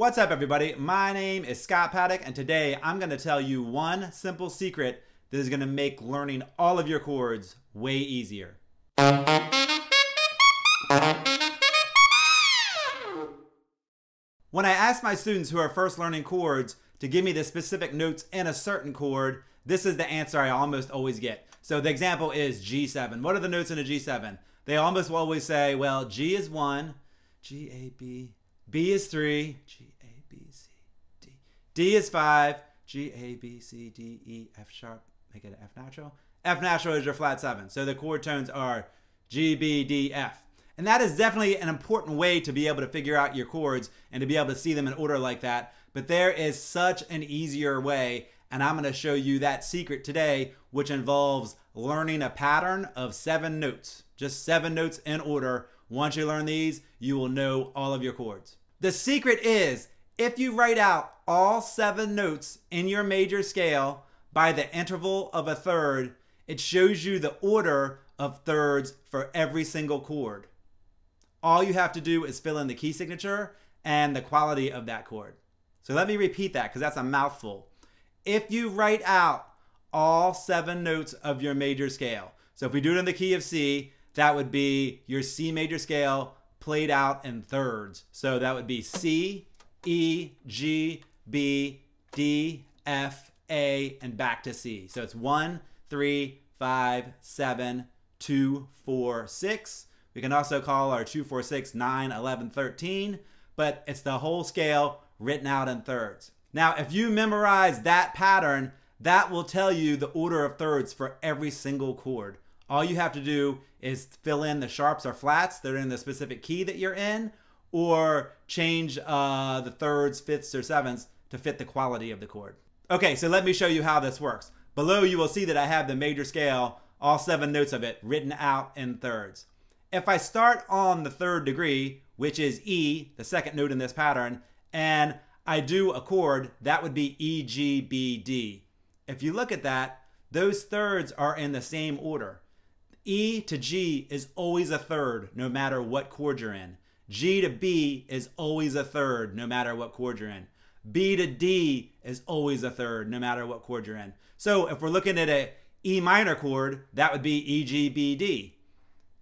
What's up, everybody? My name is Scott Paddock, and today I'm going to tell you one simple secret that is going to make learning all of your chords way easier. When I ask my students who are first learning chords to give me the specific notes in a certain chord, this is the answer I almost always get. So the example is G7. What are the notes in a G7? They almost always say, well, G is 1, G, A, B, B is 3, G, A, B, C, D. D is 5, G, A, B, C, D, E, F sharp, make it an F natural. F natural is your flat 7. So the chord tones are G, B, D, F. And that is definitely an important way to be able to figure out your chords and to be able to see them in order like that. But there is such an easier way, and I'm going to show you that secret today, which involves learning a pattern of 7 notes. Just 7 notes in order. Once you learn these, you will know all of your chords. The secret is, if you write out all 7 notes in your major scale by the interval of a third, it shows you the order of thirds for every single chord. All you have to do is fill in the key signature and the quality of that chord. So let me repeat that because that's a mouthful. If you write out all 7 notes of your major scale, so if we do it in the key of C, that would be your C major scale played out in thirds. So that would be C, E, G, B, D, F, A, and back to C. So it's 1, 3, 5, 7, 2, 4, 6. We can also call our 2, 4, 6, 9, 11, 13, but it's the whole scale written out in thirds. Now, if you memorize that pattern, that will tell you the order of thirds for every single chord. All you have to do is fill in the sharps or flats that are in the specific key that you're in, or change the thirds, fifths, or sevenths to fit the quality of the chord. Okay, so let me show you how this works. Below you will see that I have the major scale, all 7 notes of it, written out in thirds. If I start on the 3rd degree, which is E, the 2nd note in this pattern, and I do a chord, that would be E, G, B, D. If you look at that, those thirds are in the same order. E to G is always a third, no matter what chord you're in. G to B is always a third, no matter what chord you're in. B to D is always a third, no matter what chord you're in. So if we're looking at an E minor chord, that would be E, G, B, D.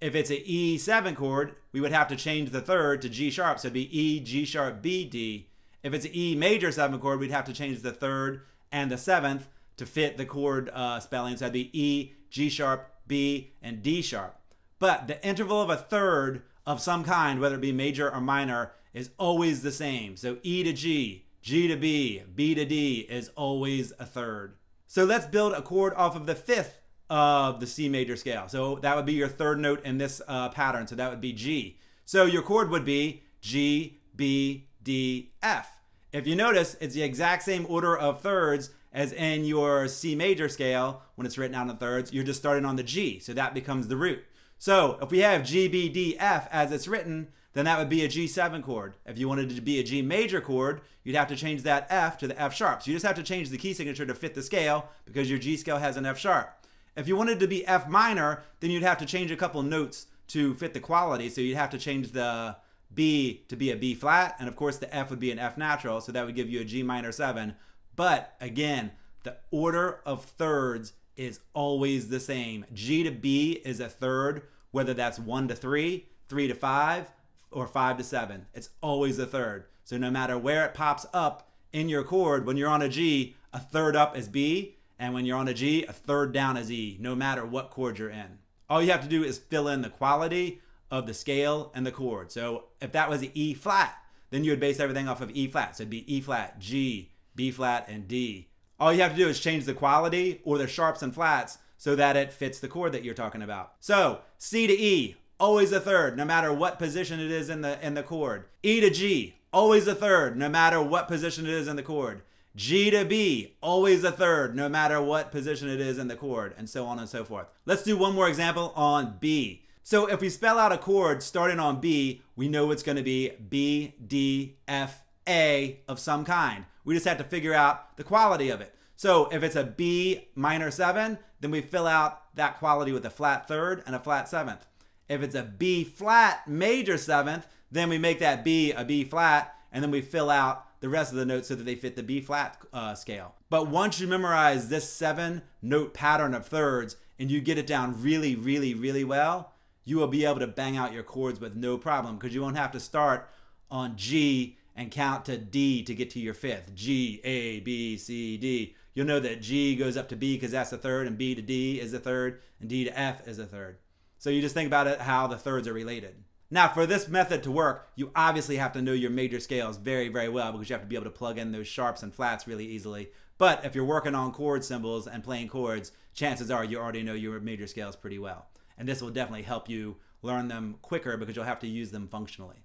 If it's an E7 chord, we would have to change the third to G sharp, so it'd be E, G sharp, B, D. If it's an E major 7 chord, we'd have to change the 3rd and the 7th to fit the chord spelling, so that'd be E, G sharp, B, and D sharp. But the interval of a third of some kind, whether it be major or minor, is always the same. So E to G, G to B, B to D is always a third. So let's build a chord off of the 5th of the C major scale. So that would be your 3rd note in this pattern. So that would be G. So your chord would be G, B, D, F. If you notice, it's the exact same order of thirds as in your C major scale when it's written out in thirds. You're just starting on the G, so that becomes the root. So if we have G, B, D, F as it's written, then that would be a G7 chord. If you wanted it to be a G major chord, you'd have to change that F to the F sharp. So you just have to change the key signature to fit the scale because your G scale has an F sharp. If you wanted it to be F minor, then you'd have to change a couple notes to fit the quality. So you'd have to change the B to be a B flat, and of course the F would be an F natural, so that would give you a G minor 7. But again, the order of thirds is always the same. G to B is a third, whether that's 1 to 3, 3 to 5, or 5 to 7. It's always a third. So no matter where it pops up in your chord, when you're on a G, a third up is B, and when you're on a G, a third down is E, no matter what chord you're in. All you have to do is fill in the quality of the scale and the chord. So if that was an E flat, then you would base everything off of E flat. So it'd be E flat, G, B flat, and D. All you have to do is change the quality or the sharps and flats so that it fits the chord that you're talking about. So C to E, always a third, no matter what position it is in the chord. E to G, always a third, no matter what position it is in the chord. G to B, always a third, no matter what position it is in the chord, and so on and so forth. Let's do one more example on B. So if we spell out a chord starting on B, we know it's going to be B, D, F, A of some kind. We just have to figure out the quality of it. So if it's a B minor 7, then we fill out that quality with a flat 3rd and a flat 7th. If it's a B flat major 7th, then we make that B a B flat, and then we fill out the rest of the notes so that they fit the B flat scale. But once you memorize this 7-note pattern of thirds and you get it down really, really, really well, you will be able to bang out your chords with no problem, because you won't have to start on G and count to D to get to your fifth. G, A, B, C, D. You'll know that G goes up to B because that's the third, and B to D is the third, and D to F is the third. So you just think about it, how the thirds are related. Now, for this method to work, you obviously have to know your major scales very, very well, because you have to be able to plug in those sharps and flats really easily. But if you're working on chord symbols and playing chords, chances are you already know your major scales pretty well. And this will definitely help you learn them quicker, because you'll have to use them functionally.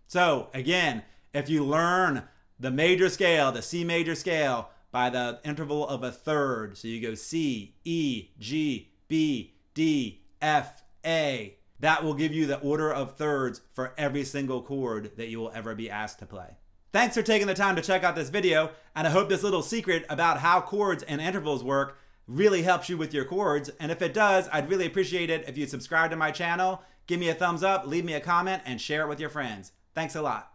So again, if you learn the major scale, the C major scale, by the interval of a third, so you go C, E, G, B, D, F, A, that will give you the order of thirds for every single chord that you will ever be asked to play. Thanks for taking the time to check out this video, and I hope this little secret about how chords and intervals work really helps you with your chords. And if it does, I'd really appreciate it if you subscribe to my channel, give me a thumbs up, leave me a comment, and share it with your friends. Thanks a lot.